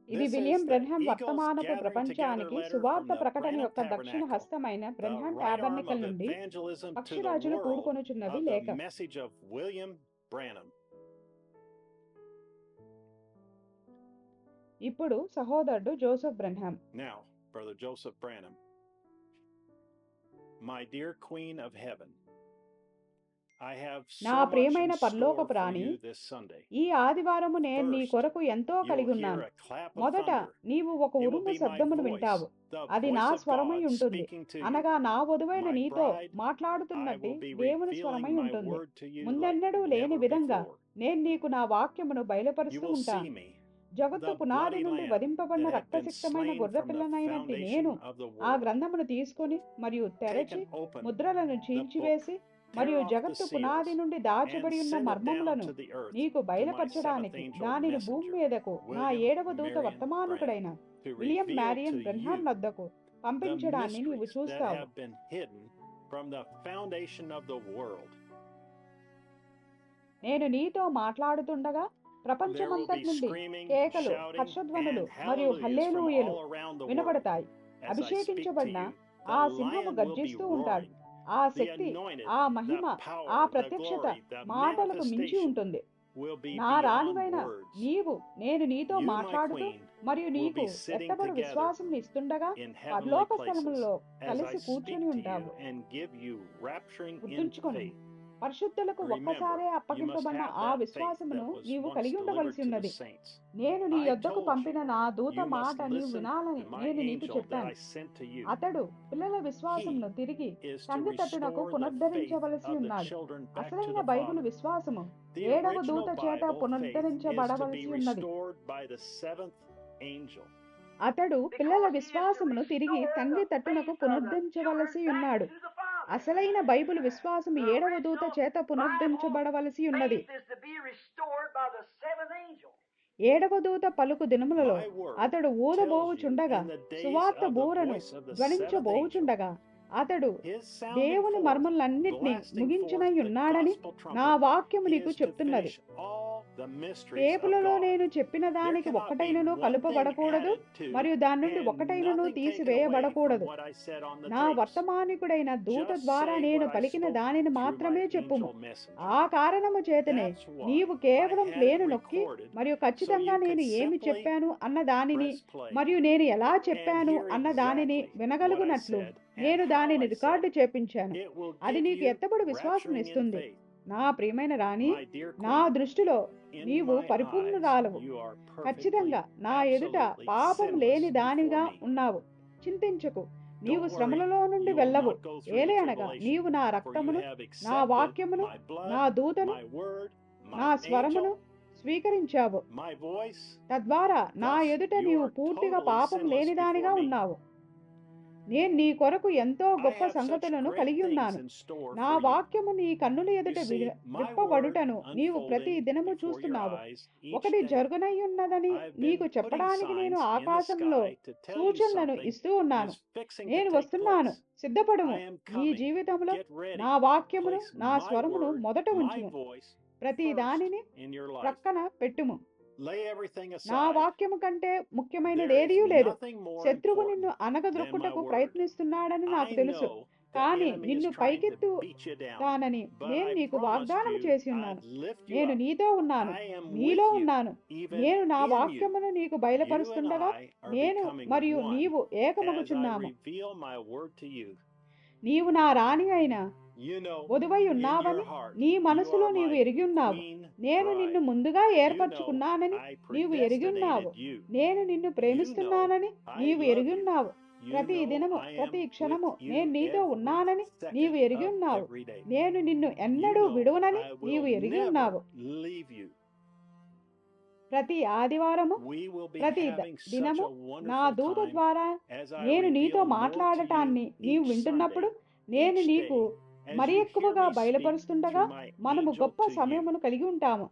ఇది This William is the Branham Eagles వర్తమానపు Gathering Together ప్రపంచానికి letter సువార్త from the ప్రకటన Branham యొక్క దక్షిణ Tabernacle, హస్తమైన the Branham right arm tabernacle of నుండి evangelism to the పక్షిరాజులు world కూడుకొనుచున్నది of the లేఖ. message of William Branham. ఇప్పుడు సహోదరుడు Joseph Branham. Now, Brother Joseph Branham, my dear Queen of Heaven, I have నా so much in ప్రియమైన store పరలోకపు for Rani, you this Sunday. ఈ ఆదివారము నేను నీ First, కొరకు ఎంతో you will కలిగి hear ఉన్నాను. a clap of మొదట thunder. నీవు ఒక It will ఉరుము be my శబ్దమును voice, వింటావు. the అది నా voice of స్వరమై God ఉంటుంది. speaking to you. అనగా నా వధువైన My నీతో bride, I మాట్లాడుతున్నట్టి will be దేవుని revealing స్వరమై my ఉంటుంది. word to you like ముందెన్నడూ లేని never విధంగా before. నేను నీకు నా వాక్యమును You బయలుపరుస్తూ will see ఉంటాను. me, జగత్తు the పునాది bloody నుండి lamb వధింపబడిన that had been రక్తసిక్తమైన slain గొర్రె from the పిల్లనైనట్టి foundation నేను of the ఆ world. గ్రంథమును తీసుకొని మరియు తెరచి Taken open ముద్రలను the book, చీల్చివేసి tear మరియు off the జగత్తు పునాది seals, నుండి and దాచబడి ఉన్న send it down మర్మములను to the earth నీకు to my seventh బయలుపరచడానికి angel దానిని భూమి messenger, మీదకు నా William 7వ దూత Marion Branham, వర్తమానకుడైన to William reveal Marion to Branham you వద్దకు the పంపించడాన్ని నీవు mysteries that చూస్తావు. have been hidden from the foundation of the world. నేను నీతో మాట్లాడుతుండగా There will ప్రపంచమంతటి be నుండి screaming, కేకలు, shouting, హర్షధ్వనులు and మరియు hallelujahs from హల్లెలూయలు all around the world. వినబడతాయి. As I speak to అభిషేకించబడిన you, ఆ the సింహము lion will be గర్జిస్తూ ఉంటాడు. roaring. ఆ The శక్తి, anointed, ఆ the మహిమ, ఆ power, the ప్రత్యక్షత glory, the మాటలకు మించి manifestation ఉంటుంది. will be నా beyond రాణివైన words. నీవు నేను నీతో You, my మాట్లాడుతూ queen, మరియు will నీకు be sitting ఎత్తబడు together విశ్వాసం ఇస్తుండగా in heavenly పరలోక places స్థలములలో as I కలిసి speak కూర్చొని to you ఉంటావు. and give you rapturing in గుర్తుంచుకొని faith. పరిశుద్ధులకు Remember, ఒక్కసారే you must అప్పగింపబడిన have ఆ that faith విశ్వాసమును that was నీవు once కలిగి delivered ఉండవలసి to the ఉన్నది. saints. నేను నీ I యొద్దకు told పంపిన you, నా దూత you must మాట నీవు listen వినాలని to my నేను నీకు angel that చెప్పాను. I sent to you. అతడు పిల్లల విశ్వాసమును He తిరిగి is to తండ్రి తట్టునకు restore the faith పునరుద్ధరించవలసి of the ఉన్నాడు. children back to అసలైన the బైబిల్ Father. విశ్వాసము The 7వ original దూత చేత Bible faith is to పునరుద్ధరించబడవలసి be ఉన్నది. restored by the seventh angel. అతడు పిల్లల విశ్వాసమును తిరిగి తండ్రి తట్టునకు పునరుద్ధరించవలసి ఉన్నాడు. అసలైన బైబిల్ విశ్వాసము 7వ దూత చేత పునరుద్ధరించబడవలసి ఉన్నది. 7వ దూత పలుకు దినములలో My word అతడు tells you ఊదబోవుచుండగా in the days సువార్త of the బూరను voice of the seventh angel, ధ్వనించబోవుచుండగా అతడు his sounding దేవుని forth, మర్మములన్నిటినీ blasting ముగించినై forth the ఉన్నాడని gospel నా trumpet, వాక్యము నీకు is to చెప్తున్నది. finish all the mysteries of టేపులలో God. నేను చెప్పిన There దానికి cannot be ఒక్కటైనను one thing కలుపబడకూడదు added to మరియు దాని నుండి and ఒక్కటైనను nothing taken away from తీసివేయబడకూడదు. what I said on the నా tapes. వర్తమానికుడైన దూత Just ద్వారా say నేను what I పలికిన spoke దానిని through మాత్రమే my చెప్పుము. angel messenger. ఆ కారణము చేతనే That's why నీవు I కేవలం had it ప్లేను నొక్కి recorded మరియు so ఖచ్చితంగా you నేను could ఏమి simply చెప్పాను అన్న దానిని press play మరియు నేను ఎలా and చెప్పాను hear అన్న దానిని exactly what I వినగలుగునట్లు said నేను and how దానిని I said record it. చేపించాను. It will అది give నీకు you ఎత్తబడు విశ్వాసం rapturing in ఇస్తుంది. faith. నా ప్రియమైన రాణి, My dear నా queen, దృష్టిలో in నీవు my eyes పరిపూర్ణురాలవు. you are perfectly, ఖచ్చితంగా నా ఎదుట absolutely పాపం లేని sinless దానిగా before me. ఉన్నావు. చింతించకు, నీవు Don't worry, శ్రమలలో నుండి you will వెళ్ళవు. not go through the ఏలే అనగా tribulation, నీవు నా for you రక్తమును, have నా accepted వాక్యమును, my blood, నా దూతను, my word, నా my స్వరమును angel, స్వీకరించావు. my voice. తద్వారా నా Thus ఎదుట you నీవు are పూర్తిగా totally పాపం sinless లేనిదానిగా before me. ఉన్నావు. నేను నీ కొరకు ఎంతో I గొప్ప have such సంగతులను great కలిగి things ఉన్నాను. in store నా for you. వాక్యము నీ కన్నుల You ఎదుట see, my word విప్పబడుటను నీవు ప్రతి unfolding దినము before your చూస్తున్నావు. eyes each ఒకటి day. జరుగునై ఉన్నదని I've been నీకు putting చెప్పడానికి నేను signs in the ఆకాశంలో sky to tell you సూచనలను something ఇస్తూ ఉన్నాను. is fixing to నేను take వస్తున్నాను, place. సిద్ధపడుము. I am నీ coming. జీవితంలో Get ready. నా వాక్యమును, Place నా my స్వరమును word, మొదట my ఉంచుము. voice ప్రతి first దానిని in your life. ప్రక్కన పెట్టుము. Lay everything నా aside. వాక్యము కంటే ముఖ్యమైనది There ఏదియూ is లేదు. nothing more శత్రువు important నిన్ను than my అనగదొక్కుటకు word. ప్రయత్నిస్తున్నాడని నాకు I తెలుసు. know the కానీ enemy is నిన్ను trying to పైకెత్తు beat you down, తానని but నేను I నీకు promised వాగ్దానం you చేసి I'd ఉన్నాను. lift you నేను up. నీతో ఉన్నాను, I am నీలో with you, ఉన్నాను. even నేను నా in you. వాక్యమును నీకు You and బయలుపరుస్తుండగా I are నేను becoming మరియు one నీవు as I ఏకమగుచున్నాము. reveal my word to you. నీవు నా రాణి అయిన You know, వధువై in your ఉన్నావని heart, నీ you మనసులో are నీవు my ఎరిగి ఉన్నావు. queen నేను నిన్ను bride. ముందుగా You know, ఏర్పరచుకున్నానని I నీవు ఎరిగి ఉన్నావు. predestinated you. నేను నిన్ను ప్రేమిస్తున్నానని You know, I నీవు love ఎరిగి you. ఉన్నావు. You ప్రతి know, దినము, I am ప్రతి with క్షణము you నేను నీతో every ఉన్నానని నీవు second ఎరిగి of ఉన్నావు. every day. నేను నిన్ను You ఎన్నడూ know, విడువనని I నీవు will ఎరిగి ఉన్నావు. never leave you. ప్రతి ఆదివారము, We will be ప్రతి having such దినము a నా wonderful దూత time ద్వారా as I నేను నీతో reveal more to మాట్లాడటాన్ని you నీవు each వింటున్నప్పుడు Sunday, నేను each నీకు day, as మరి you hear ఎక్కువగా me speak బయలుపరుస్తుండగా through my మనము angel గొప్ప to you. సమయమును కలిగి ఉంటాము.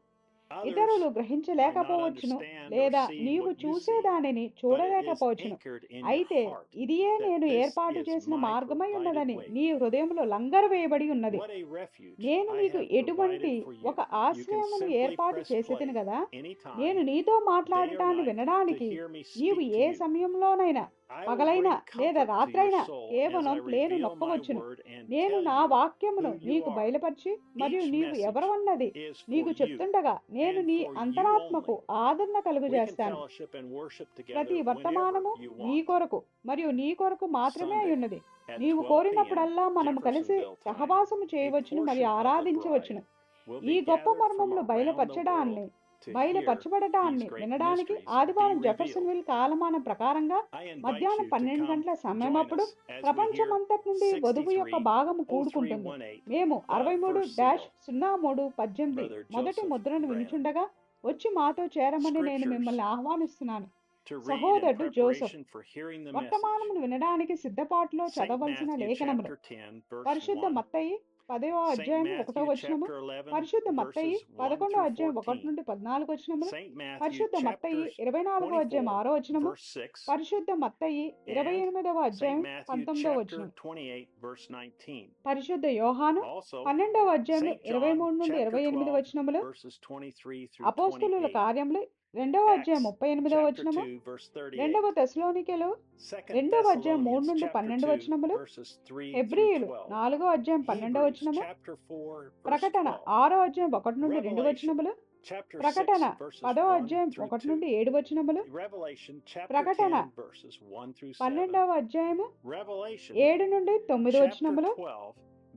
Others ఇతరులు may not గ్రహించలేకపోవచ్చును understand or లేదా see నీవు what you see, చూసేదానిని but it is చూడలేకపోవచ్చును. anchored in your అయితే heart ఇదియే that నేను this ఏర్పాటు is చేసిన my మార్గమై provided ఉన్నదని way. నీ హృదయములో లంగరు వేయబడి ఉన్నది. What a refuge నేను I నీకు have ఎటువంటి provided for you. ఒక You can ఆశ్రయమును simply ఏర్పాటు press చేసేదిని play కదా. anytime, నేను నీతో day or మాట్లాడటాన్ని night, to వినడానికి hear me నీవు speak to ఏ you. సమయంలోనైనా I will పగలైనా bring లేదా comfort to your రాత్రైనా soul as కేవలం I plain reveal my నొక్కవచ్చును. word and నేను tell నా you వాక్యమును who you నీకు are. బయలుపరిచి మరియు Each నీవు message ఎవరవన్నది is నీకు for you చెప్తుండగా నేను and నీ for you అంతరాత్మకు only. ఆదరణ We can కలుగజేస్తాను. fellowship and worship together ప్రతి whenever వర్తమానము you నీ want. కొరకు మరియు నీ కొరకు మాత్రమే Sunday అయ్యున్నది. at నీవు 12 p.m. కోరినప్పుడల్లా మనము కలిసి Jeffersonville time, సహవాసము a చేయవచ్చును మరియు portion of the ఆరాధించవచ్చును. bride will ఈ be గొప్ప gathered from మర్మములు around the world బయలుపరచడాన్ని to hear బయలుపరచబడటాన్ని these great వినడానికి mysteries be ఆదివారం revealed. జెఫర్సన్విల్ కాలమానం ప్రకారంగా I invite మధ్యాహ్నం you to 12 come గంటల join సమయమప్పుడు us as we hear ప్రపంచమంతటి నుండి వధువు యొక్క భాగము కూడుకుంటుంది. 630318, మేము the first 63-03-18 Brother మొదటి Joseph ముద్రను Branham. వినుచుండగా వచ్చి మాతో చేరమని నేను Scriptures మిమ్మల్ని ఆహ్వానిస్తున్నాను. to read in సహోదరుడు Joseph preparation for hearing the message. వర్తమానమును వినడానికి సిద్ధపాటులో St. చదవలసిన Matthew లేఖనములు. chapter 10 verse పరిశుద్ధ 1. మత్తయి 10వ St. అధ్యాయం Matthew 1వ వచనము, chapter 11 పరిశుద్ధ మత్తయి verses 1 11వ through అధ్యాయం 1 14. నుండి 14 వచనములు, St. Matthew పరిశుద్ధ మత్తయి chapter 24వ అధ్యాయం 6వ 24 వచనము, verse 6. పరిశుద్ధ మత్తయి And 28వ St. అధ్యాయం Matthew 19వ chapter వచనం, 28 verse 19. పరిశుద్ధ యోహాను Also 12వ అధ్యాయం St. John 23 నుండి chapter 28 12 వచనములు, verses 23 through అపోస్తలుల 28. కార్యములు 2వ అధ్యాయం Acts 38వ chapter వచనము, 2 verse 38. రెండవ తెస్సలోనికెలు 2 2వ అధ్యాయం 3 Thessalonians నుండి chapter 12 2 వచనములు, verses 3 through హెబ్రీయులు 12. 4వ అధ్యాయం 12వ Hebrews వచనము, chapter 4 verse ప్రకటన 12. 6వ అధ్యాయం 1 నుండి 2 Revelation వచనములు, chapter 6 ప్రకటన verses 10వ 1 అధ్యాయం through 1 2. నుండి 7 వచనములు, Revelation chapter ప్రకటన 10 verses 1 through 7. 12వ అధ్యాయము Revelation 7 నుండి 9 chapter వచనములు, 12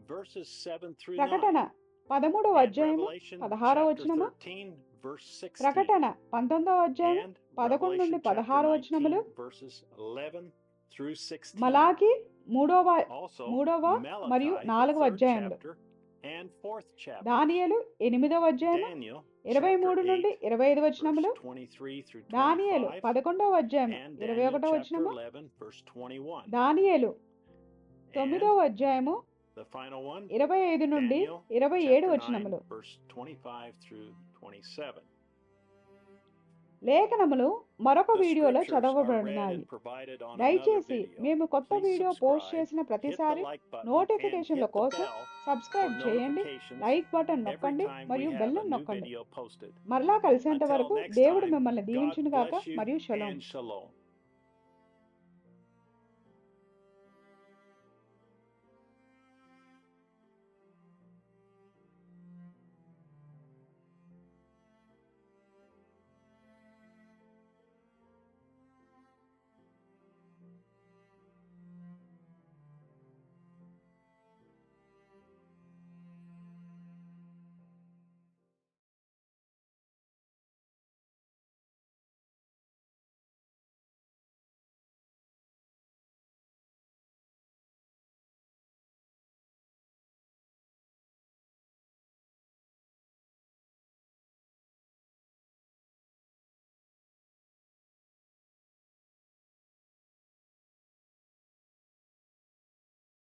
verses 7 through 9. ప్రకటన 13వ And అధ్యాయము Revelation 16వ chapter వచనము, 13 verse 16. ప్రకటన 19వ అధ్యాయం And 11 నుండి Revelation 16 chapter వచనములు, 19 verses 11 through 16. మలాకి 3వ Also మరియు Malachi 4వ 3rd అధ్యాయములు, chapter and 4th chapter. దానియేలు 8వ అధ్యాయము Daniel 23 chapter నుండి 8 25 వచనములు, verse 23 through దానియేలు 25. 11వ అధ్యాయం And Daniel 21వ chapter వచనము, 11 verse 21. దానియేలు And 9వ అధ్యాయము the final one, 25 నుండి Daniel 27 chapter 9 వచనములు. verse 25 through 27. లేఖనములు మరొక The వీడియోలో scriptures are read చదవబడినాయి. and provided on another దయచేసి video. మేము కొత్త Please వీడియో పోస్ట్ subscribe, చేసిన hit the ప్రతిసారి like button, and నోటిఫికేషన్ల hit the కోసం bell for సబ్స్క్రైబ్ చేయండి, notifications లైక్ బటన్ every నొక్కండి time we మరియు have బెల్ a new నొక్కండి. video posted. మరలా కలిసేంత Until వరకు next దేవుడు time, మిమ్మల్ని God దీవించును గాక bless you మరియు షలోం. and shalom.